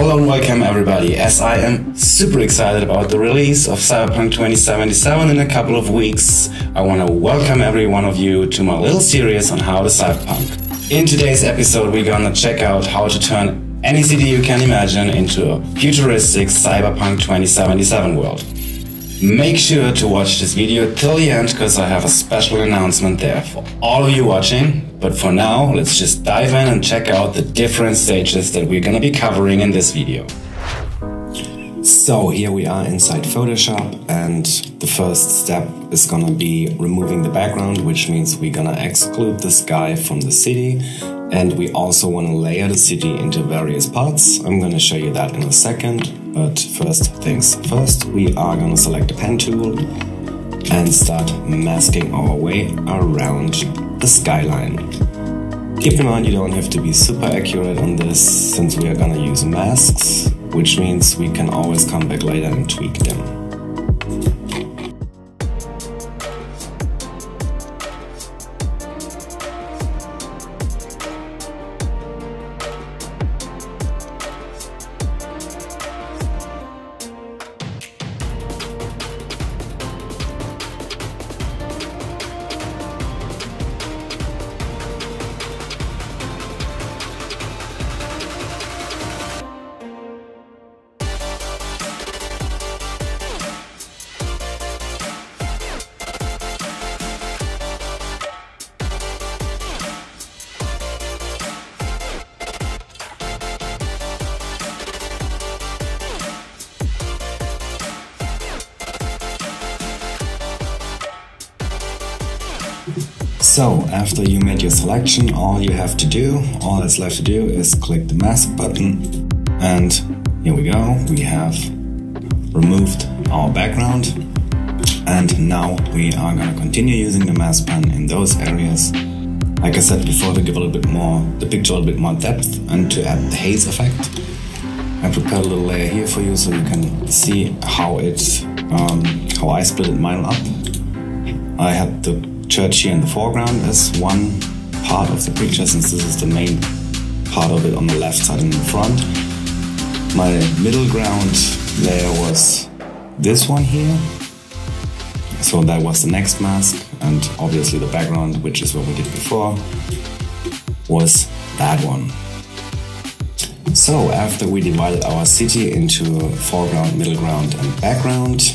Hello and welcome everybody, as I am super excited about the release of Cyberpunk 2077 in a couple of weeks. I want to welcome every one of you to my little series on how to cyberpunk. In today's episode we're gonna check out how to turn any city you can imagine into a futuristic Cyberpunk 2077 world. Make sure to watch this video till the end because I have a special announcement there for all of you watching. But for now, let's just dive in and check out the different stages that we're gonna be covering in this video. So here we are inside Photoshop, and the first step is gonna be removing the background, which means we're gonna exclude the sky from the city, and we also want to layer the city into various parts. I'm gonna show you that in a second, but first things first, we are gonna select the pen tool and start masking our way around the skyline. Keep in mind you don't have to be super accurate on this, since we are gonna use masks, which means we can always come back later and tweak them. So, after you made your selection, all that's left to do is click the mask button, and here we go, we have removed our background, and now we are going to continue using the mask pen in those areas, like I said before, to give the picture a little bit more depth and to add the haze effect. I prepared a little layer here for you so you can see how I split mine up. I had the church here in the foreground as one part of the picture, since this is the main part of it on the left side and in front. My middle ground layer was this one here, so that was the next mask, and obviously the background, which is what we did before, was that one. So after we divided our city into foreground, middle ground and background,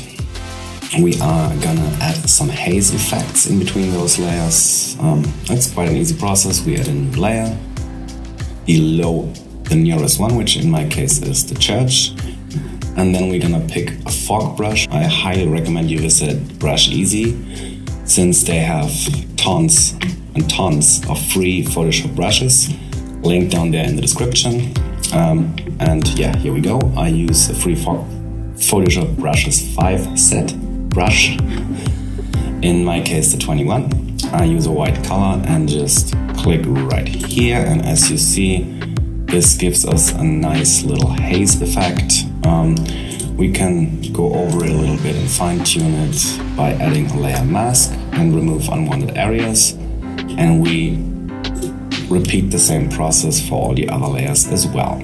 we are gonna add some haze effects in between those layers. That's quite an easy process. We add a new layer below the nearest one, which in my case is the church. And then we're gonna pick a fog brush. I highly recommend you visit Brush Easy, since they have tons and tons of free Photoshop brushes. Link down there in the description. And yeah, here we go. I use a free Photoshop brushes 5 set brush, in my case the 21. I use a white color and just click right here, and as you see, this gives us a nice little haze effect. We can go over it a little bit and fine-tune it by adding a layer mask and remove unwanted areas, and we repeat the same process for all the other layers as well.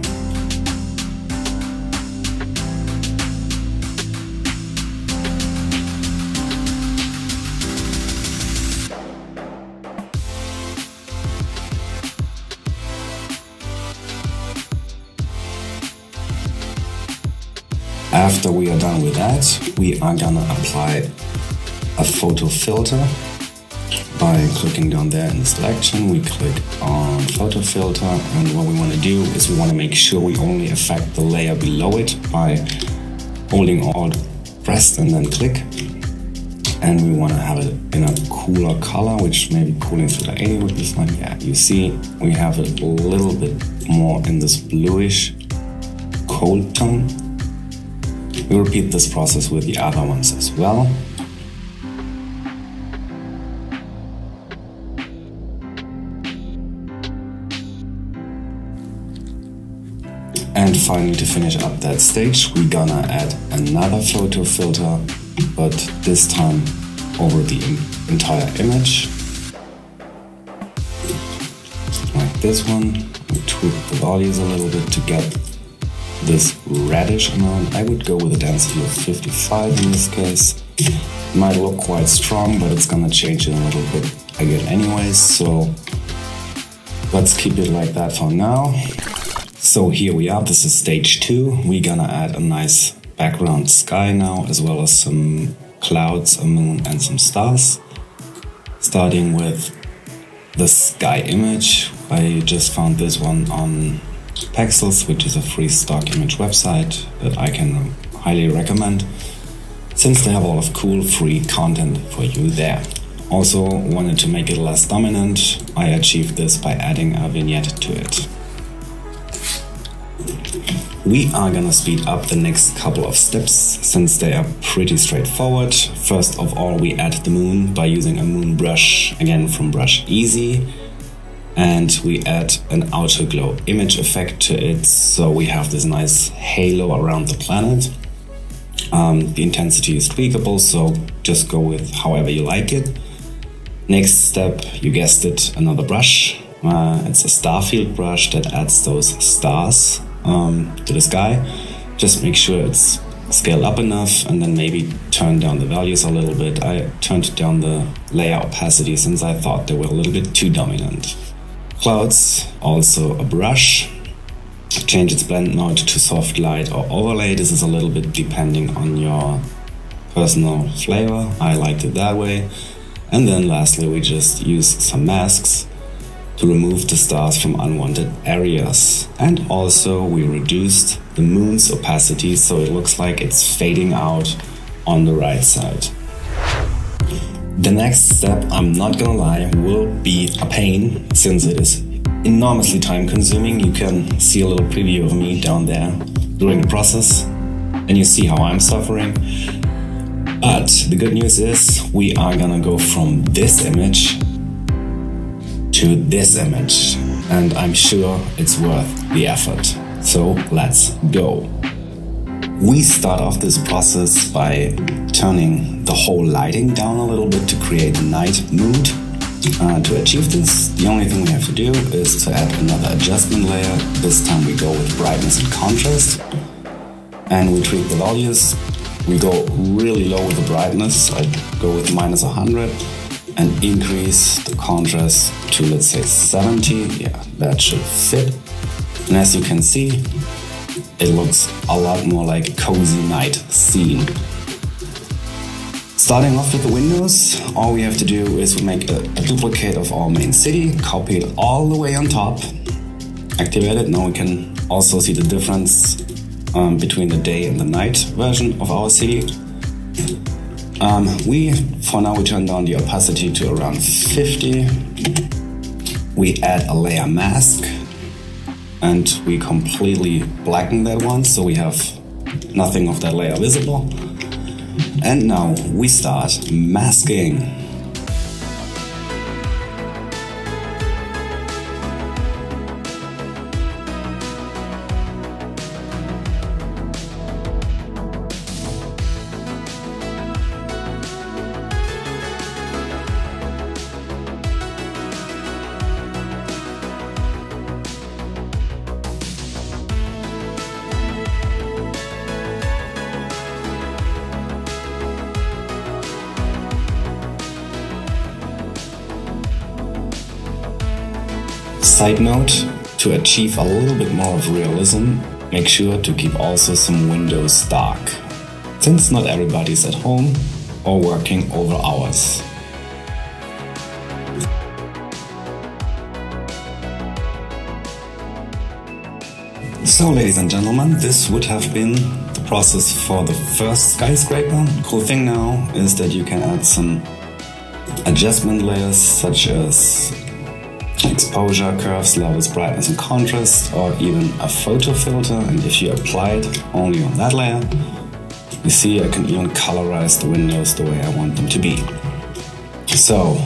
After we are done with that, we are gonna apply a photo filter by clicking down there in the selection. We click on photo filter, and what we want to do is we want to make sure we only affect the layer below it by holding Alt pressed and then click. And we want to have it in a cooler color, which maybe cooling filter 80 would be fine. Yeah, you see we have it a little bit more in this bluish cold tone. We repeat this process with the other ones as well. And finally, to finish up that stage, we're gonna add another photo filter, but this time over the entire image. Like this one. We tweak the values a little bit to get this reddish amount. I would go with a density of 55 in this case. It might look quite strong, but it's gonna change it a little bit again anyways, so let's keep it like that for now. So here we are, this is stage 2. We're gonna add a nice background sky now, as well as some clouds, a moon and some stars. Starting with the sky image. I just found this one on Pexels, which is a free stock image website that I can highly recommend, since they have a lot of cool free content for you there. Also wanted to make it less dominant. I achieved this by adding a vignette to it. We are gonna speed up the next couple of steps, since they are pretty straightforward. First of all, we add the moon by using a moon brush, again from Brush Easy. And we add an outer glow image effect to it, so we have this nice halo around the planet. The intensity is tweakable, so just go with however you like it. Next step, you guessed it, another brush. It's a starfield brush that adds those stars to the sky. Just make sure it's scaled up enough, and then maybe turn down the values a little bit. I turned down the layer opacity since I thought they were a little bit too dominant. Clouds, also a brush. Change its blend mode to soft light or overlay. This is a little bit depending on your personal flavor. I liked it that way. And then lastly, we just use some masks to remove the stars from unwanted areas. And also we reduced the moon's opacity so it looks like it's fading out on the right side. The next step, I'm not gonna lie, will be a pain, since it is enormously time consuming. You can see a little preview of me down there during the process, and you see how I'm suffering. But the good news is we are gonna go from this image to this image, and I'm sure it's worth the effort. So let's go. We start off this process by turning the whole lighting down a little bit to create Nightmood. To achieve this, the only thing we have to do is to add another adjustment layer. This time we go with brightness and contrast, and we tweak the values. We go really low with the brightness. I go with -100 and increase the contrast to, let's say, 70. Yeah, that should fit. And as you can see, it looks a lot more like a cozy night scene. Starting off with the windows, all we have to do is we make a duplicate of our main city, copy it all the way on top, activate it. Now we can also see the difference between the day and the night version of our city. For now we turn down the opacity to around 50. We add a layer mask, and we completely blacken that one, so we have nothing of that layer visible. And now we start masking. Side note, to achieve a little bit more of realism, make sure to keep also some windows dark, since not everybody's at home or working over hours. So ladies and gentlemen, this would have been the process for the first skyscraper. Cool thing now is that you can add some adjustment layers such as exposure, curves, levels, brightness and contrast, or even a photo filter. And if you apply it only on that layer, you see I can even colorize the windows the way I want them to be. So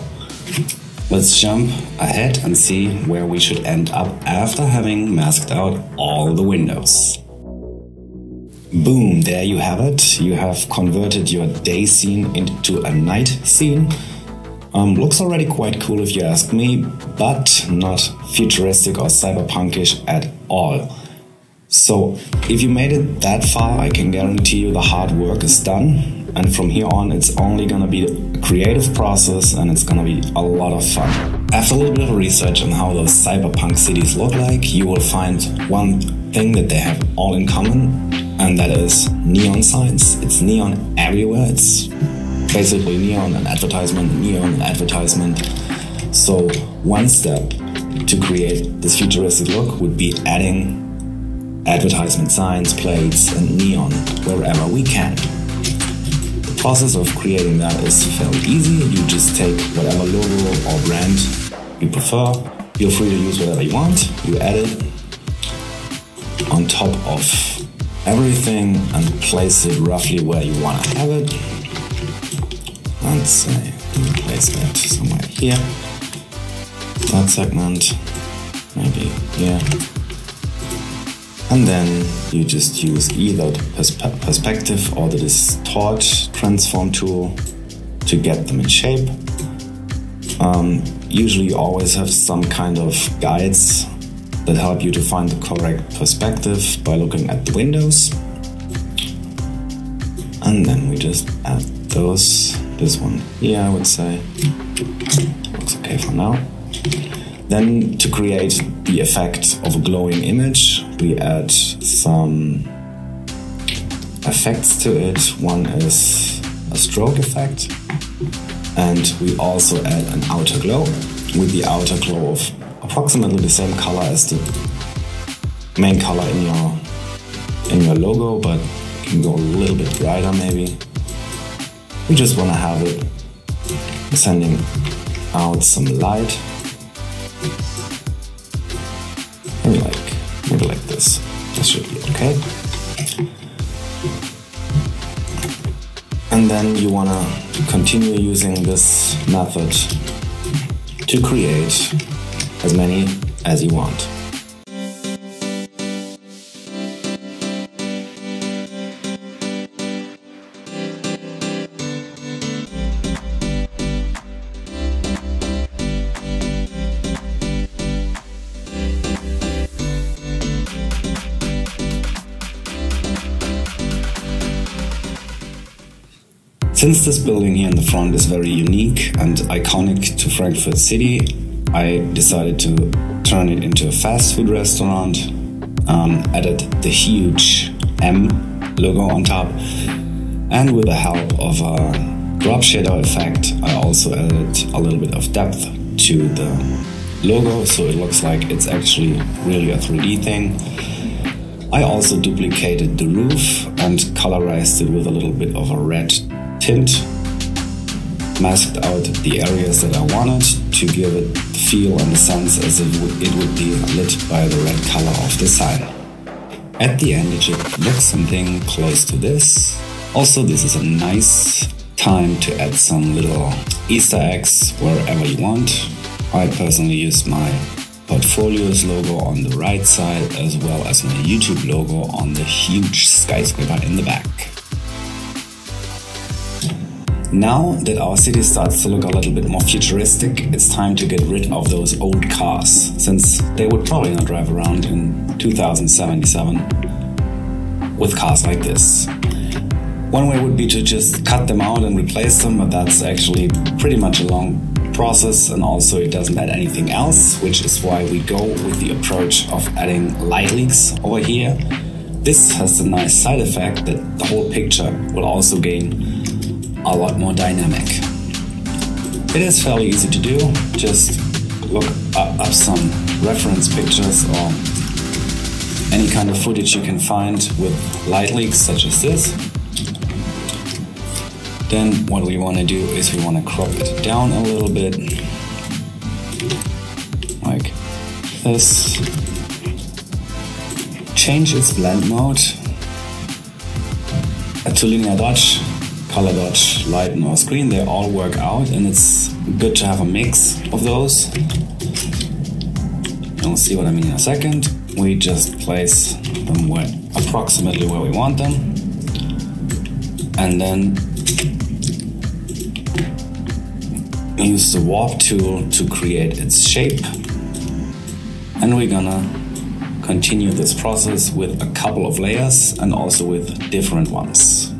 let's jump ahead and see where we should end up after having masked out all the windows. Boom, there you have it. You have converted your day scene into a night scene. Looks already quite cool if you ask me, but not futuristic or cyberpunkish at all. So if you made it that far, I can guarantee you the hard work is done. And from here on, it's only gonna be a creative process and it's gonna be a lot of fun. After a little bit of research on how those cyberpunk cities look like, you will find one thing that they have all in common, and that is neon signs. It's neon everywhere. It's basically neon and advertisement, neon and advertisement. So one step to create this futuristic look would be adding advertisement signs, plates and neon wherever we can. The process of creating that is fairly easy. You just take whatever logo or brand you prefer. Feel free to use whatever you want. You add it on top of everything and place it roughly where you want to have it. Let's say we place it somewhere here. That segment, maybe here. And then you just use either the perspective or the distort transform tool to get them in shape. Usually you always have some kind of guides that help you to find the correct perspective by looking at the windows. And then we just add those. This one here, I would say. Looks okay for now. Then to create the effect of a glowing image, we add some effects to it. One is a stroke effect, and we also add an outer glow, with the outer glow of approximately the same color as the main color in your logo, but it can go a little bit brighter maybe. We just want to have it sending out some light. Maybe like this. This should be okay. And then you want to continue using this method to create as many as you want. Since this building here in the front is very unique and iconic to Frankfurt City, I decided to turn it into a fast food restaurant, added the huge M logo on top, and with the help of a drop shadow effect, I also added a little bit of depth to the logo, so it looks like it's actually really a 3D thing. I also duplicated the roof and colorized it with a little bit of a red tint, masked out the areas that I wanted to give it the feel and the sense as if it would be lit by the red color of the sign. At the end it should look something close to this. Also, this is a nice time to add some little Easter eggs wherever you want. I personally use my portfolio's logo on the right side as well as my YouTube logo on the huge skyscraper in the back. Now that our city starts to look a little bit more futuristic, it's time to get rid of those old cars, since they would probably not drive around in 2077 with cars like this. One way would be to just cut them out and replace them, but that's actually pretty much a long process, and also it doesn't add anything else, which is why we go with the approach of adding light leaks over here. This has the nice side effect that the whole picture will also gain a lot more dynamic. It is fairly easy to do. Just look up some reference pictures or any kind of footage you can find with light leaks such as this. Then what we want to do is we want to crop it down a little bit, like this. Change its blend mode to linear dodge, color dodge, light, or screen. They all work out, and it's good to have a mix of those. You'll see what I mean in a second. We just place them approximately where we want them, and then use the warp tool to create its shape, and we're gonna continue this process with a couple of layers and also with different ones.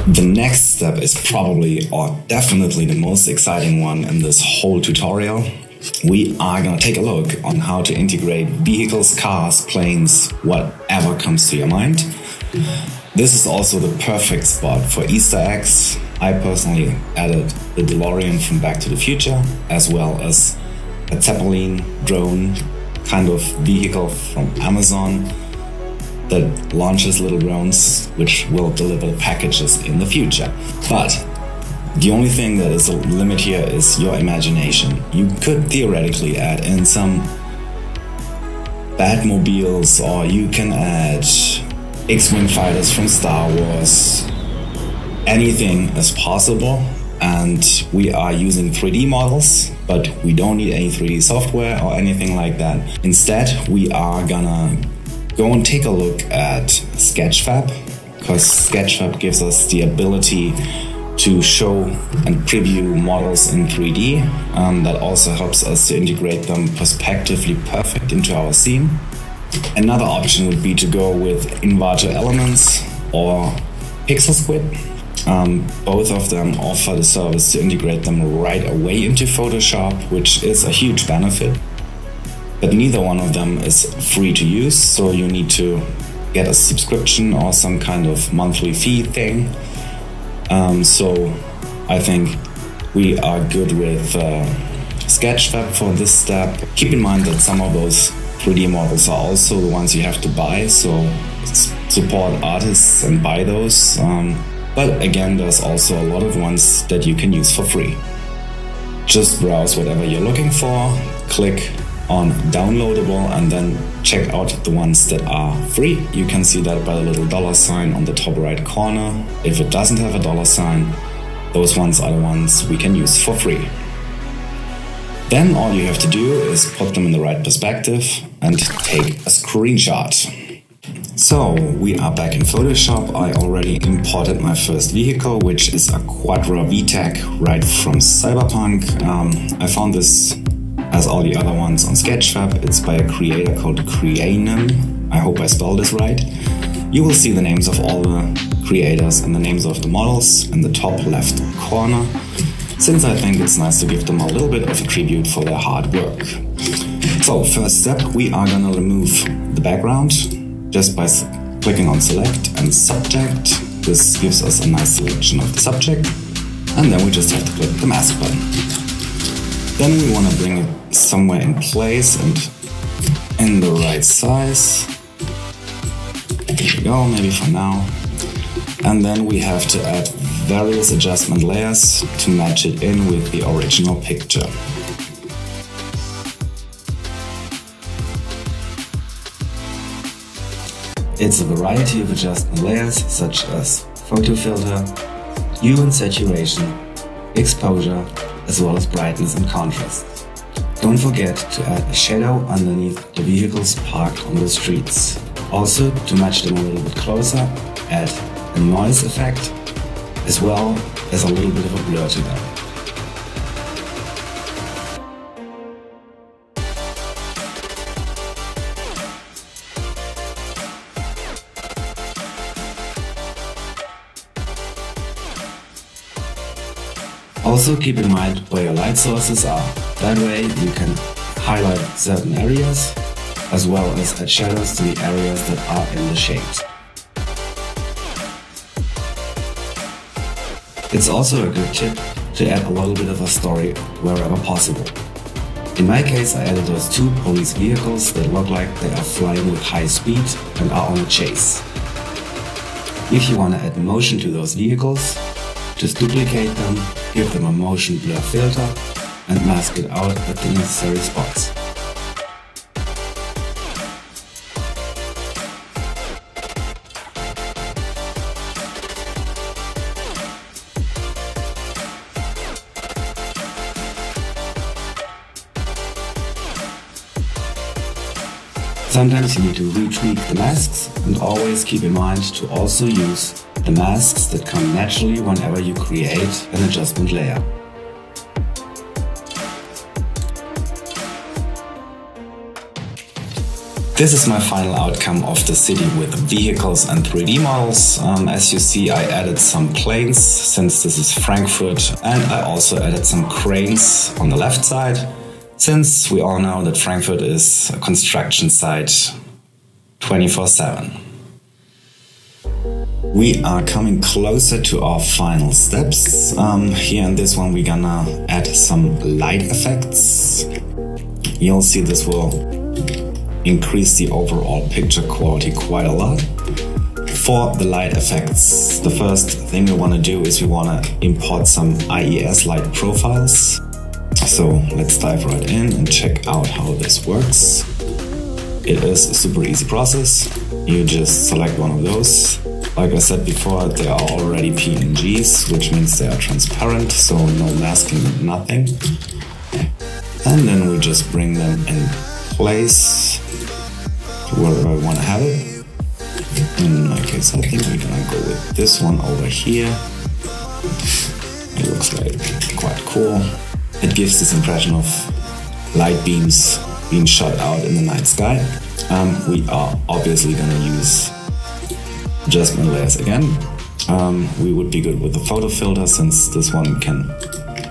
The next step is probably or definitely the most exciting one in this whole tutorial. We are gonna take a look on how to integrate vehicles, cars, planes, whatever comes to your mind. This is also the perfect spot for Easter eggs. I personally added the DeLorean from Back to the Future, as well as a Zeppelin drone kind of vehicle from Amazon that launches little drones which will deliver packages in the future. But the only thing that is a limit here is your imagination. You could theoretically add in some Batmobiles, or you can add X-Wing fighters from Star Wars. Anything is possible, and we are using 3D models, but we don't need any 3D software or anything like that. Instead, we are gonna go and take a look at Sketchfab, because Sketchfab gives us the ability to show and preview models in 3D. That also helps us to integrate them perspectively perfect into our scene. Another option would be to go with Inverter Elements or Pixel Squid. Both of them offer the service to integrate them right away into Photoshop, which is a huge benefit. But neither one of them is free to use, so you need to get a subscription or some kind of monthly fee thing. So I think we are good with Sketchfab for this step. Keep in mind that some of those 3D models are also the ones you have to buy, so support artists and buy those. But again, there's also a lot of ones that you can use for free. Just browse whatever you're looking for, click on downloadable, and then check out the ones that are free. You can see that by the little $ on the top right corner. If it doesn't have a $, those ones are the ones we can use for free. Then all you have to do is put them in the right perspective and take a screenshot. So we are back in Photoshop. I already imported my first vehicle, which is a Quadra VTEC right from Cyberpunk. I found this, as all the other ones, on Sketchfab. It's by a creator called Kreanym. I hope I spelled this right. You will see the names of all the creators and the names of the models in the top left corner, since I think it's nice to give them a little bit of a tribute for their hard work. So first step, we are gonna remove the background just by clicking on Select and Subject. This gives us a nice selection of the subject, and then we just have to click the mask button. Then we want to bring it somewhere in place and in the right size. Here we go, maybe for now. And then we have to add various adjustment layers to match it in with the original picture. It's a variety of adjustment layers, such as photo filter, hue and saturation, exposure, as well as brightness and contrast. Don't forget to add a shadow underneath the vehicles parked on the streets. Also, to match them a little bit closer, add a noise effect, as well as a little bit of a blur to them. Also keep in mind where your light sources are. That way you can highlight certain areas, as well as add shadows to the areas that are in the shade. It's also a good tip to add a little bit of a story wherever possible. In my case, I added those two police vehicles that look like they are flying with high speed and are on a chase. If you want to add motion to those vehicles, just duplicate them, give them a motion blur filter, and mask it out at the necessary spots. Sometimes you need to retweak the masks, and always keep in mind to also use the masks that come naturally whenever you create an adjustment layer. This is my final outcome of the city with vehicles and 3D models. As you see, I added some planes since this is Frankfurt, and I also added some cranes on the left side, since we all know that Frankfurt is a construction site 24/7. We are coming closer to our final steps. Here in this one we're gonna add some light effects. You'll see this will increase the overall picture quality quite a lot. For the light effects, the first thing we want to do is we want to import some IES light profiles. So let's dive right in and check out how this works. It is a super easy process. You just select one of those. Like I said before, they are already PNGs, which means they are transparent, so no masking, nothing. And then we just bring them in place wherever I want to have it. In my case, I think we're gonna go with this one over here. It looks like quite cool. It gives this impression of light beams being shot out in the night sky. We are obviously gonna use adjustment layers again. We would be good with the photo filter, since this one can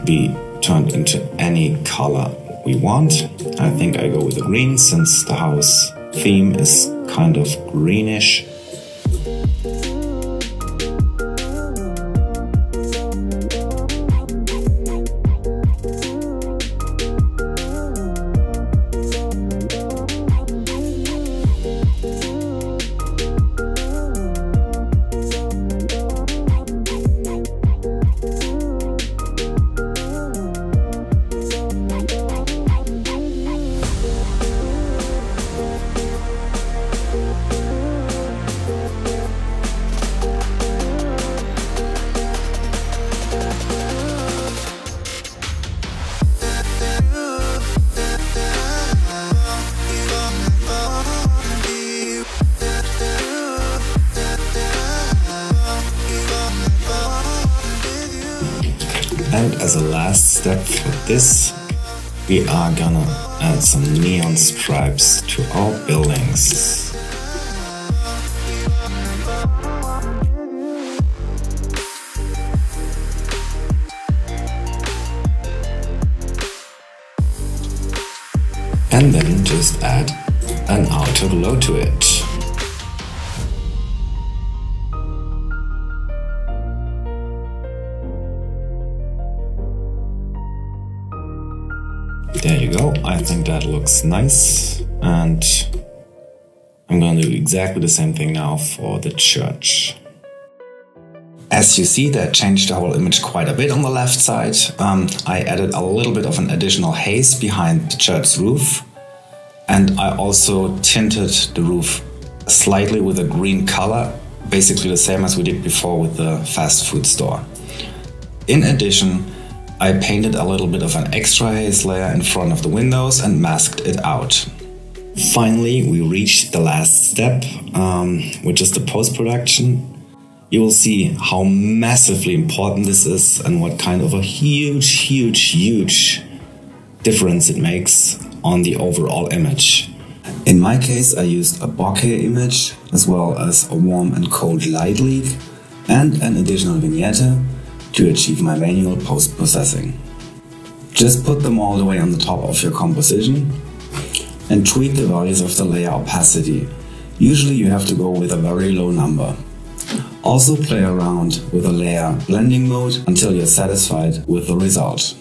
be turned into any color we want. I think I go with the green, since the house theme is kind of greenish. And as a last step for this, we are gonna add some neon stripes to our buildings. And then just add an outer glow to it. There you go, I think that looks nice, and I'm going to do exactly the same thing now for the church. As you see, that changed the whole image quite a bit on the left side. I added a little bit of an additional haze behind the church's roof, and I also tinted the roof slightly with a green color, basically the same as we did before with the fast food store. In addition, I painted a little bit of an extra haze layer in front of the windows and masked it out. Finally, we reached the last step, which is the post-production. You will see how massively important this is and what kind of a huge difference it makes on the overall image. In my case, I used a bokeh image, as well as a warm and cold light leak, and an additional vignette to achieve my manual post-processing. Just put them all the way on the top of your composition and tweak the values of the layer opacity. Usually you have to go with a very low number. Also play around with the layer blending mode until you're satisfied with the result.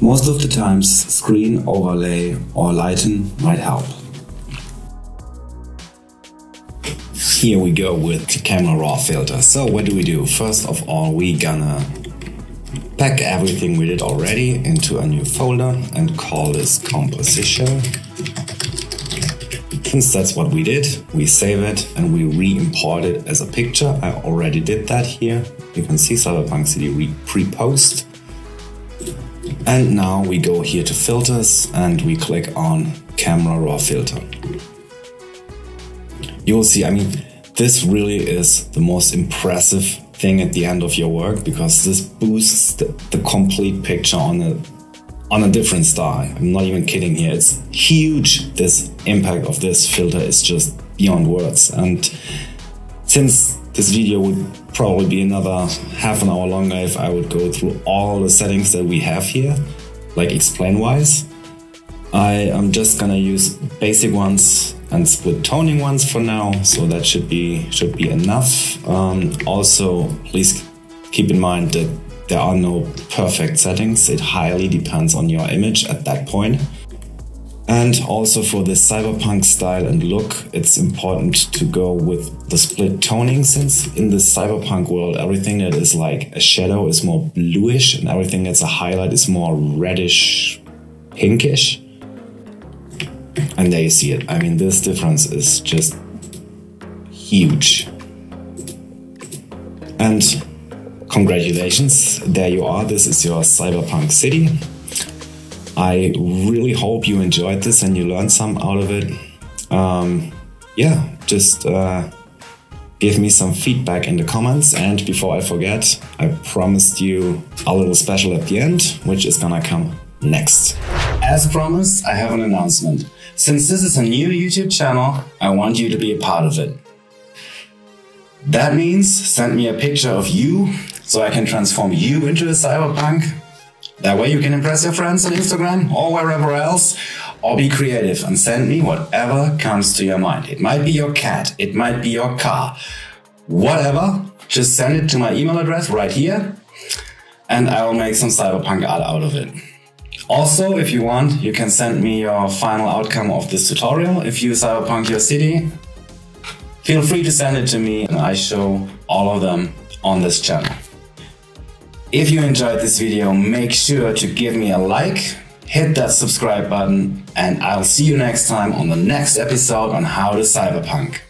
Most of the times, screen overlay or lighten might help. Here we go with the camera raw filter. So what do? First of all, we gonna pack everything we did already into a new folder and call this composition. Since that's what we did, we save it and we re-import it as a picture. I already did that here. You can see Cyberpunk City pre-post. And now we go here to filters and we click on camera raw filter. You will see, I mean, this really is the most impressive thing at the end of your work, because this boosts the complete picture on a different style. I'm not even kidding here. It's huge. This impact of this filter is just beyond words. And since this video would probably be another half an hour longer if I would go through all the settings that we have here, like explain wise, I am just gonna use basic ones and split toning ones for now, so that should be enough. Also, please keep in mind that there are no perfect settings. It highly depends on your image at that point. And also for the cyberpunk style and look, it's important to go with the split toning, since in the cyberpunk world, everything that is like a shadow is more bluish and everything that's a highlight is more reddish, pinkish. And there you see it. I mean, this difference is just huge. And congratulations, there you are. This is your Cyberpunk City. I really hope you enjoyed this and you learned some out of it. Yeah, just give me some feedback in the comments. And before I forget, I promised you a little special at the end, which is gonna come next. As promised, I have an announcement. Since this is a new YouTube channel, I want you to be a part of it. That means send me a picture of you so I can transform you into a cyberpunk. That way you can impress your friends on Instagram or wherever else, or be creative and send me whatever comes to your mind. It might be your cat, it might be your car, whatever. Just send it to my email address right here and I will make some cyberpunk art out of it. Also, if you want, you can send me your final outcome of this tutorial. If you cyberpunk your city, feel free to send it to me and I show all of them on this channel. If you enjoyed this video, make sure to give me a like, hit that subscribe button, and I'll see you next time on the next episode on how to cyberpunk.